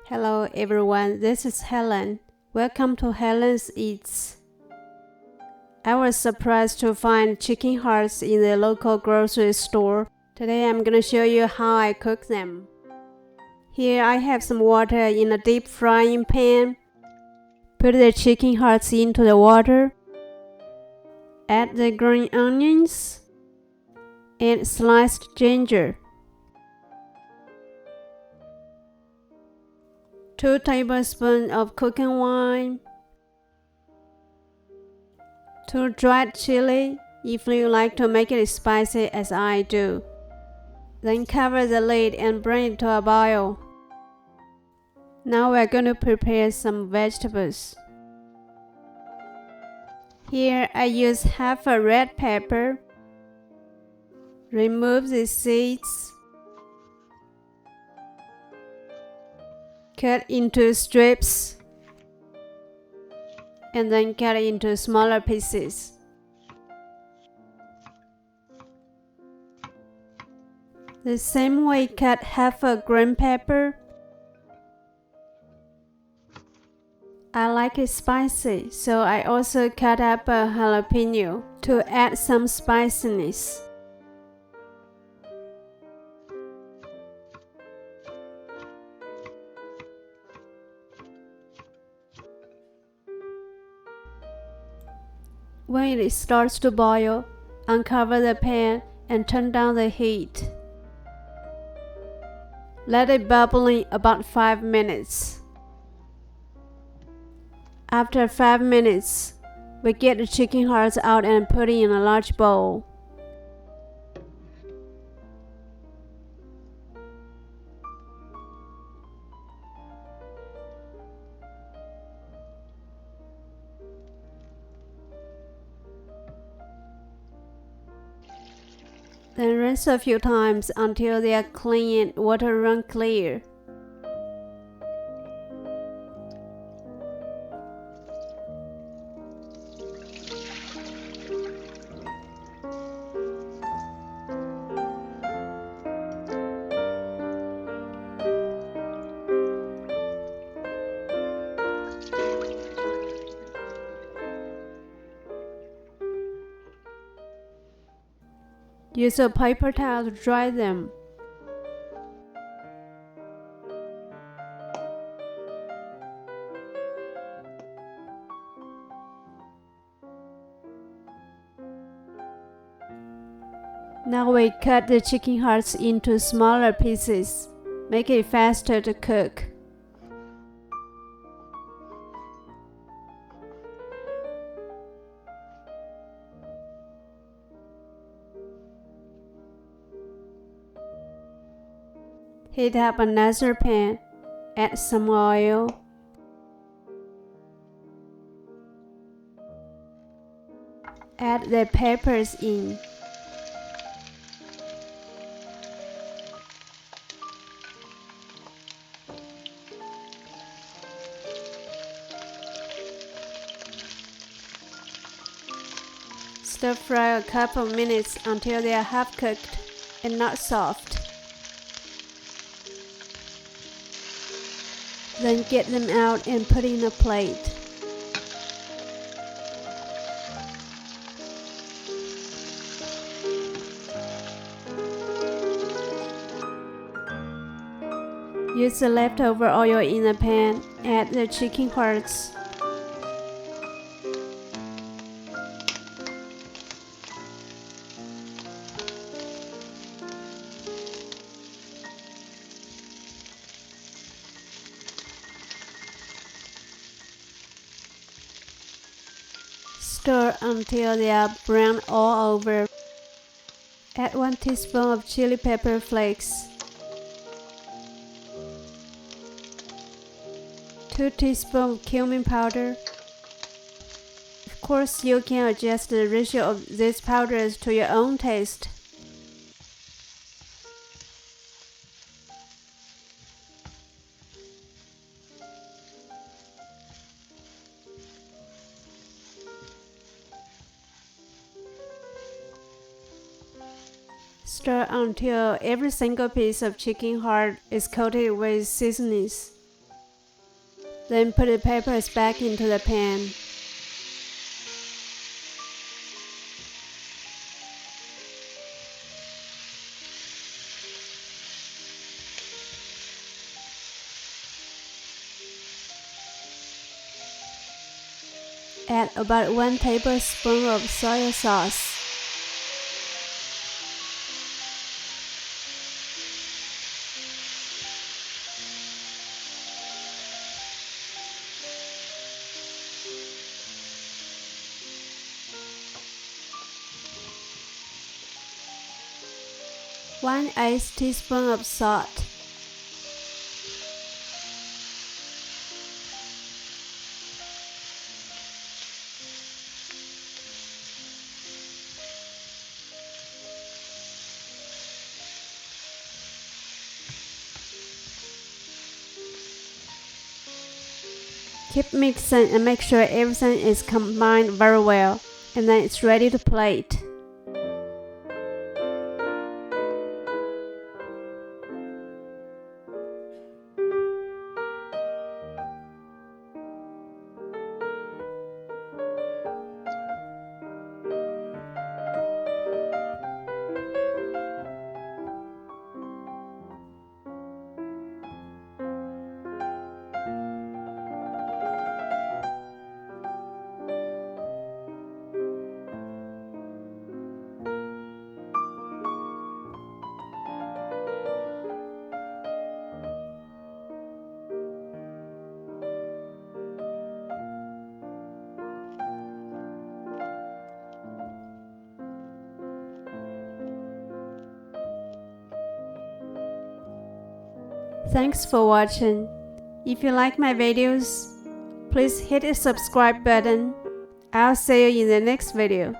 Hello everyone, this is Helen. Welcome to Helen's Eats. I was surprised to find chicken hearts in the local grocery store. Today I'm gonna show you how I cook them. Here I have some water in a deep frying pan. Put the chicken hearts into the water. Add the green onions and sliced ginger. 2 tablespoons of cooking wine, 2 dried chili if you like to make it spicy as I do. Then cover the lid and bring it to a boil. Now we're going to prepare some vegetables. Here I use half a red pepper. Remove the seeds. Cut into strips and then cut into smaller pieces. The same way, cut half a green pepper. I like it spicy, so I also cut up a jalapeno to add some spiciness. When it starts to boil, uncover the pan and turn down the heat. Let it bubble in about 5 minutes. After 5 minutes, we get the chicken hearts out and put it in a large bowl. Then rinse a few times until they are clean and water run clear. Use a paper towel to dry them. Now we cut the chicken hearts into smaller pieces. Make it faster to cook. Heat up another pan, add some oil, add the peppers in. Stir fry a couple minutes until they are half cooked and not soft. Then get them out and put in a plate. Use the leftover oil in the pan, add the chicken hearts. Stir until they are brown all over. Add 1 teaspoon of chili pepper flakes, 2 teaspoons of cumin powder. Of course, you can adjust the ratio of these powders to your own taste. Stir until every single piece of chicken heart is coated with seasonings. Then put the peppers back into the pan. Add about 1 tablespoon of soy sauce. One-eighth teaspoon of salt. Keep mixing and make sure everything is combined very well, and then it's ready to plate. Thanks for watching. If you like my videos, please hit the subscribe button. I'll see you in the next video.